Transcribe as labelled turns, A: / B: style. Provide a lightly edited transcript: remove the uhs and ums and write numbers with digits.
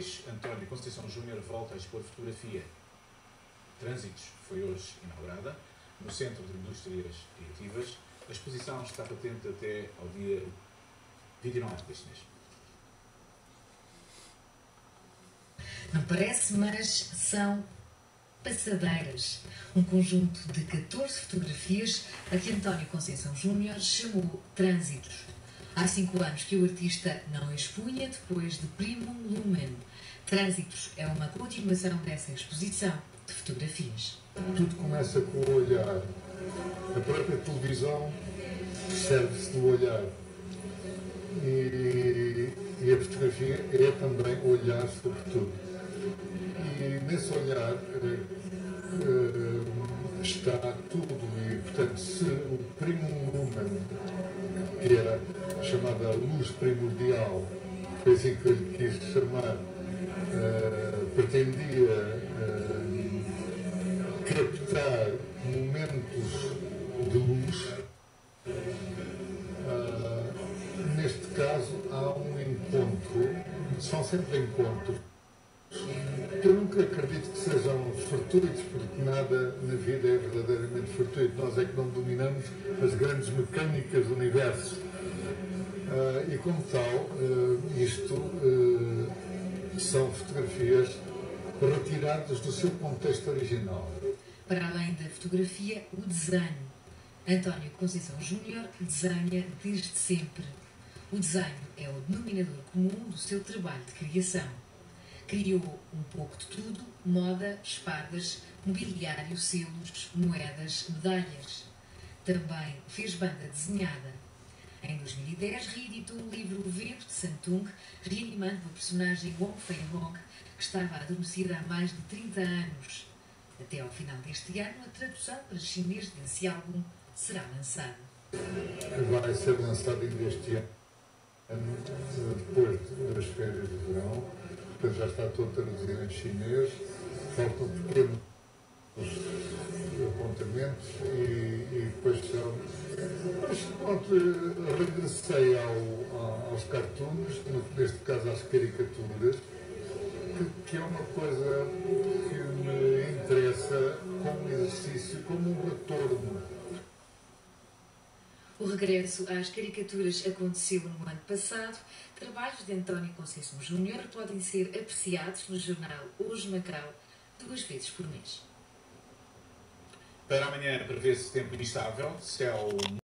A: 2022, António Conceição Júnior volta a expor fotografia. Trânsitos foi hoje inaugurada no Centro de Indústrias Criativas. A exposição está patente até ao dia 29 deste mês.
B: Não parece, mas são passadeiras. Um conjunto de 14 fotografias a que António Conceição Júnior chamou Trânsitos. Há 5 anos que o artista não expunha depois de Primum Lumen. Trânsitos é uma continuação dessa exposição de fotografias.
C: Tudo começa com o olhar. A própria televisão serve-se do olhar. E a fotografia é também olhar sobre tudo. E nesse olhar está tudo. E, portanto, se o Primum Lumen, que era chamada luz primordial, foi assim que eu lhe quis chamar, pretendia captar momentos de luz. Neste caso há um encontro, são sempre encontros. Eu nunca acredito que sejam fortuitos, porque nada na vida é verdadeiramente fortuito. Nós é que não dominamos as grandes mecânicas do universo. E como tal, isto são fotografias retiradas do seu contexto original.
B: Para além da fotografia, o desenho. António Conceição Júnior desenha desde sempre. O desenho é o denominador comum do seu trabalho de criação. Criou um pouco de tudo: moda, espadas, mobiliário, selos, moedas, medalhas. Também fez banda desenhada. Em 2010, reeditou o livro Vento de Santung, reanimando a personagem Wong Fei Hong, que estava adormecida há mais de 30 anos. Até ao final deste ano, a tradução para chinês desse álbum será lançada.
C: Vai ser lançado ainda este ano, depois das férias de verão. Portanto, já está todo traduzido em chinês. Faltam pequenos apontamentos e depois são. Mas pronto, regressei aos cartoons, neste caso às caricaturas, que é uma coisa que me interessa como exercício, como um retorno.
B: O regresso às caricaturas aconteceu no ano passado. Trabalhos de António Conceição Júnior podem ser apreciados no jornal Hoje Macau 2 vezes por mês.
A: Para amanhã prevê-se tempo instável, céu